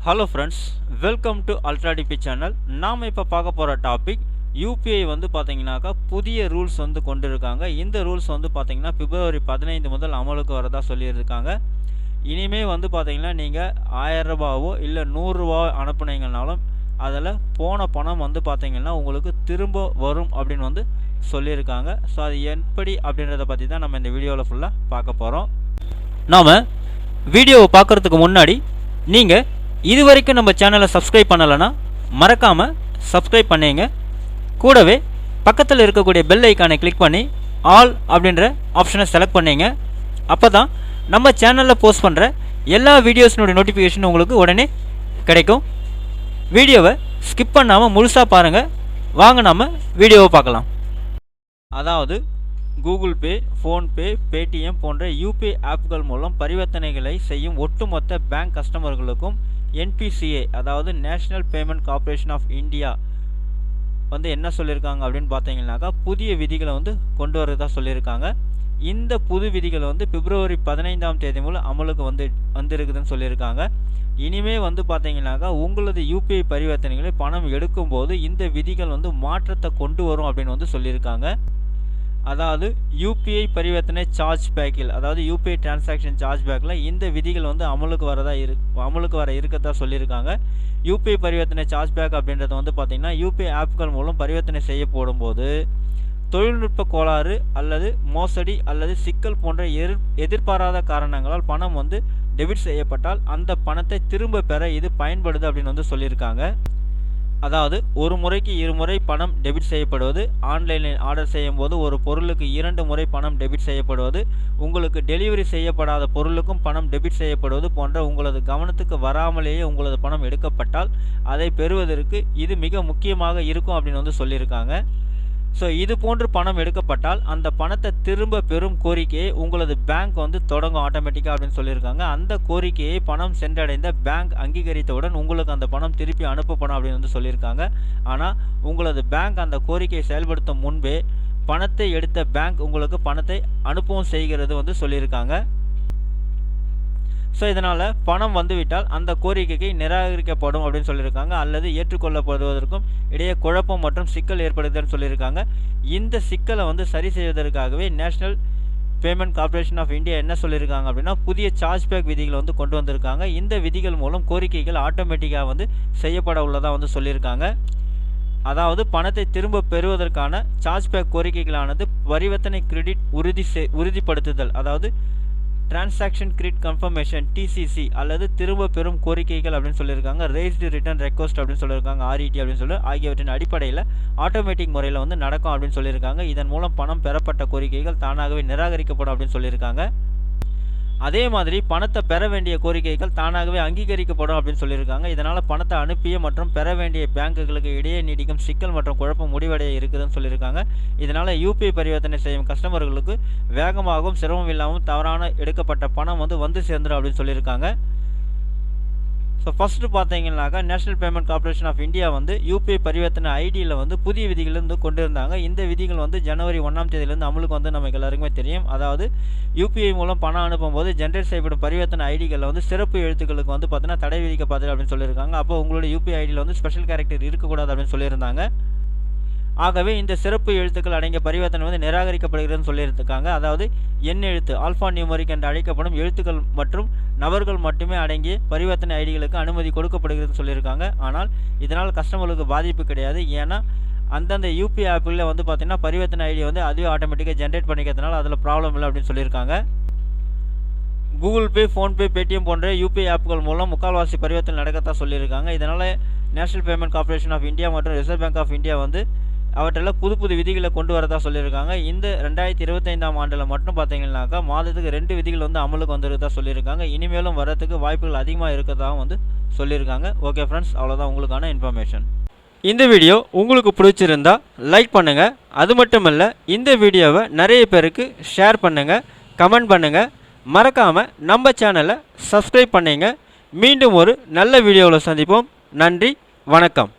Hello friends, welcome to ultra DP channel. நாம் இப்போ பார்க்க போகிற டாபிக் யூபிஐ வந்து பார்த்தீங்கன்னாக்கா புதிய ரூல்ஸ் வந்து கொண்டு இருக்காங்க. இந்த ரூல்ஸ் வந்து பார்த்தீங்கன்னா பிப்ரவரி 15 முதல் அமலுக்கு வரதா சொல்லியிருக்காங்க. இனிமேல் வந்து பார்த்தீங்கன்னா நீங்கள் 1000 ரூபாவோ இல்லை 100 ரூபா அனுப்புனீங்கனாலும் அதில் போன பணம் வந்து பார்த்தீங்கன்னா உங்களுக்கு திரும்ப வரும் அப்படின்னு வந்து சொல்லியிருக்காங்க. ஸோ அது எப்படி அப்படின்றத பற்றி தான் நம்ம இந்த வீடியோவில் ஃபுல்லாக பார்க்க போகிறோம். நாம் வீடியோவை பார்க்குறதுக்கு முன்னாடி நீங்கள் இது வரைக்கும் நம்ம சேனலை சப்ஸ்கிரைப் பண்ணலைன்னா மறக்காமல் சப்ஸ்கிரைப் பண்ணிங்க. கூடவே பக்கத்தில் இருக்கக்கூடிய பெல் ஐக்கானை கிளிக் பண்ணி ஆல் அப்படின்ற ஆப்ஷனை செலக்ட் பண்ணிங்க. அப்போ தான் நம்ம சேனலில் போஸ்ட் பண்ணுற எல்லா வீடியோஸினுடைய நோட்டிஃபிகேஷன் உங்களுக்கு உடனே கிடைக்கும். வீடியோவை ஸ்கிப் பண்ணாமல் முழுசாக பாருங்கள். வாங்க நம்ம வீடியோவை பார்க்கலாம். அதாவது கூகுள் பே, ஃபோன்பே, பேடிஎம் போன்ற யூபிஐ ஆப்கள் மூலம் பரிவர்த்தனைகளை செய்யும் ஒட்டுமொத்த பேங்க் கஸ்டமர்களுக்கும் என்பிசிஐ அதாவது National payment corporation of India வந்து என்ன சொல்லியிருக்காங்க அப்படின்னு பார்த்தீங்கன்னாக்கா புதிய விதிகளை வந்து கொண்டு வரதா சொல்லியிருக்காங்க. இந்த புது விதிகள் வந்து பிப்ரவரி 15ஆம் தேதி மூலம் அமலுக்கு வந்துருக்குதுன்னு சொல்லியிருக்காங்க. இனிமேல் வந்து பார்த்தீங்கன்னாக்கா உங்களது யூபிஐ பரிவர்த்தனைகளை பணம் எடுக்கும்போது இந்த விதிகள் வந்து மாற்றத்தை கொண்டு வரும் அப்படின்னு வந்து சொல்லியிருக்காங்க. அதாவது யூபிஐ பரிவர்த்தனை சார்ஜ் பேக்கில் அதாவது யூபிஐ டிரான்சாக்ஷன் சார்ஜ் பேக்கில் இந்த விதிகள் வந்து அமலுக்கு வர இருக்கதா சொல்லியிருக்காங்க. யூபிஐ பரிவர்த்தனை சார்ஜ் பேக் அப்படின்றது வந்து பார்த்திங்கன்னா யூபிஐ ஆப்கள் மூலம் பரிவர்த்தனை செய்யப்படும் போது தொழில்நுட்ப கோளாறு அல்லது மோசடி அல்லது சிக்கல் போன்ற எதிர்பாராத காரணங்களால் பணம் வந்து டெபிட் செய்யப்பட்டால் அந்த பணத்தை திரும்ப பெற இது பயன்படுது அப்படின்னு வந்து சொல்லியிருக்காங்க. அதாவது ஒரு முறைக்கு 2 முறை பணம் டெபிட் செய்யப்படுவது, ஆன்லைனில் ஆர்டர் செய்யும் போது ஒரு பொருளுக்கு 2 முறை பணம் டெபிட் செய்யப்படுவது, உங்களுக்கு டெலிவரி செய்யப்படாத பொருளுக்கும் பணம் டெபிட் செய்யப்படுவது போன்ற உங்களது கவனத்துக்கு வராமலேயே உங்களது பணம் எடுக்கப்பட்டால் அதை பெறுவதற்கு இது மிக முக்கியமாக இருக்கும் அப்படின்னு வந்து சொல்லியிருக்காங்க. ஸோ இது போன்று பணம் எடுக்கப்பட்டால் அந்த பணத்தை திரும்ப பெறும் கோரிக்கையை உங்களது பேங்க் வந்து தொடங்கும் ஆட்டோமேட்டிக்காக அப்படின்னு சொல்லியிருக்காங்க. அந்த கோரிக்கையை பணம் சென்றடைந்த பேங்க் அங்கீகரித்தவுடன் உங்களுக்கு அந்த பணம் திருப்பி அனுப்பப்படும் அப்படின்னு வந்து சொல்லியிருக்காங்க. ஆனால் உங்களது பேங்க் அந்த கோரிக்கையை செயல்படுத்தும் முன்பே பணத்தை எடுத்த பேங்க் உங்களுக்கு பணத்தை அனுப்பவும் செய்கிறது வந்து சொல்லியிருக்காங்க. ஸோ இதனால் பணம் வந்துவிட்டால் அந்த கோரிக்கைக்கு நிராகரிக்கப்படும் அப்படின்னு சொல்லியிருக்காங்க அல்லது ஏற்றுக்கொள்ளப்படுவதற்கும் இடையே குழப்பம் மற்றும் சிக்கல் ஏற்படுதுன்னு சொல்லியிருக்காங்க. இந்த சிக்கலை வந்து சரி செய்வதற்காகவே national payment corporation of India என்ன சொல்லியிருக்காங்க அப்படின்னா புதிய சார்ஜ் பேக் விதிகளை வந்து கொண்டு வந்திருக்காங்க. இந்த விதிகள் மூலம் கோரிக்கைகள் ஆட்டோமேட்டிக்காக வந்து செய்யப்பட உள்ளதாக வந்து சொல்லியிருக்காங்க. அதாவது பணத்தை திரும்ப பெறுவதற்கான சார்ஜ் பேக் கோரிக்கைகளானது பரிவர்த்தனை கிரெடிட் உறுதிப்படுத்துதல் அதாவது டிரான்சாக்ஷன் கிரெடிட் கன்ஃபர்மேஷன் டிசிசி அல்லது திரும்ப பெறும் கோரிக்கைகள் அப்படின்னு சொல்லியிருக்காங்க. ரெய்ஸ்டு ரிட்டர்ன் ரெக்வஸ்ட் அப்படின்னு சொல்லியிருக்காங்க. ஆர்இடி அப்படின்னு சொல்லி ஆகியவற்றின் அடிப்படையில் ஆட்டோமேட்டிக் முறையில் வந்து நடக்கும் அப்படின்னு சொல்லியிருக்காங்க. இதன் மூலம் பணம் பெறப்பட்ட கோரிக்கைகள் தானாகவே நிராகரிக்கப்படும் அப்படின்னு சொல்லியிருக்காங்க. அதே மாதிரி பணத்தை பெற வேண்டிய கோரிக்கைகள் தானாகவே அங்கீகரிக்கப்படும் அப்படின்னு சொல்லியிருக்காங்க. இதனால் பணத்தை அனுப்பிய மற்றும் பெற வேண்டிய பேங்குகளுக்கு இடையே நீடிக்கும் சிக்கல் மற்றும் குழப்பம் முடிவடைய இருக்குதுன்னு சொல்லியிருக்காங்க. இதனால் யூபிஐ பரிவர்த்தனை செய்யும் கஸ்டமர்களுக்கு வேகமாகவும் சிரமம் இல்லாமல் தவறான எடுக்கப்பட்ட பணம் வந்து சேர்ந்துடும் அப்படின்னு சொல்லியிருக்காங்க. ஸோ ஃபஸ்ட்டு பார்த்தீங்கன்னாக்கா National payment corporation of India வந்து யூபிஐ பரிவர்த்தனை ஐடியில் வந்து புதிய விதிகள் வந்து கொண்டு இருந்தாங்க. இந்த விதிகள் வந்து ஜனவரி 1ஆம் தேதியிலேருந்து அமலுக்கு வந்து நமக்கு எல்லாருக்குமே தெரியும். அதாவது யூபிஐ மூலம் பணம் அனுப்பும்போது ஜென்ரேட் செய்யப்படும் பரிவர்த்தனை ஐடிகளில் வந்து சிறப்பு எழுத்துக்களுக்கு வந்து பார்த்தீங்கன்னா தடை விதிக்கப்பட்டது அப்படின்னு சொல்லியிருக்காங்க. அப்போ உங்களுடைய யூபிஐ ஐடியில் வந்து ஸ்பெஷல் கேரக்டர் இருக்கக்கூடாது அப்படின்னு சொல்லியிருந்தாங்க. ஆகவே இந்த சிறப்பு எழுத்துக்கள் அடங்கிய பரிவர்த்தனை வந்து நிராகரிக்கப்படுகிறதுன்னு சொல்லியிருக்காங்க. அதாவது எண் எழுத்து ஆல்ஃபா நியூமரிக் என்று அழைக்கப்படும் எழுத்துக்கள் மற்றும் நபர்கள் மட்டுமே அடங்கிய பரிவர்த்தனை ஐடிகளுக்கு அனுமதி கொடுக்கப்படுகிறதுன்னு சொல்லியிருக்காங்க. ஆனால் இதனால் கஸ்டமர்களுக்கு பாதிப்பு கிடையாது. ஏன்னா அந்தந்த யூபிஐ ஆப்பில் வந்து பார்த்திங்கன்னா பரிவர்த்தனை ஐடி வந்து அதுவே ஆட்டோமேட்டிக்காக ஜென்ரேட் பண்ணிக்கிறதுனால அதில் ப்ராப்ளம் இல்லை அப்படின்னு சொல்லியிருக்காங்க. கூகுள் பே, ஃபோன்பே, பேடிஎம் போன்ற யூபிஐ ஆப்புகள் மூலம் முக்கால்வாசி பரிவர்த்தனை நடக்கத்தான் சொல்லியிருக்காங்க. இதனால் National payment corporation of India மற்றும் ரிசர்வ் பேங்க் ஆஃப் இந்தியா வந்து அவற்றில் புது விதிகளை கொண்டு வரதா சொல்லியிருக்காங்க. இந்த 2025ஆம் ஆண்டில் மட்டும் பார்த்தீங்கன்னாக்கா மாதத்துக்கு 2 விதிகள் வந்து அமலுக்கு வந்துருக்கதா சொல்லியிருக்காங்க. இனிமேலும் வரதுக்கு வாய்ப்புகள் அதிகமாக இருக்கதாகவும் வந்து சொல்லியிருக்காங்க. ஓகே ஃப்ரெண்ட்ஸ், அவ்வளோதான் உங்களுக்கான இன்ஃபர்மேஷன். இந்த வீடியோ உங்களுக்கு பிடிச்சிருந்தா லைக் பண்ணுங்கள். அது மட்டும் இல்லை இந்த வீடியோவை நிறைய பேருக்கு ஷேர் பண்ணுங்கள், கமெண்ட் பண்ணுங்கள். மறக்காமல் நம்ம சேனலை சப்ஸ்கிரைப் பண்ணிங்க. மீண்டும் ஒரு நல்ல வீடியோவில் சந்திப்போம். நன்றி, வணக்கம்.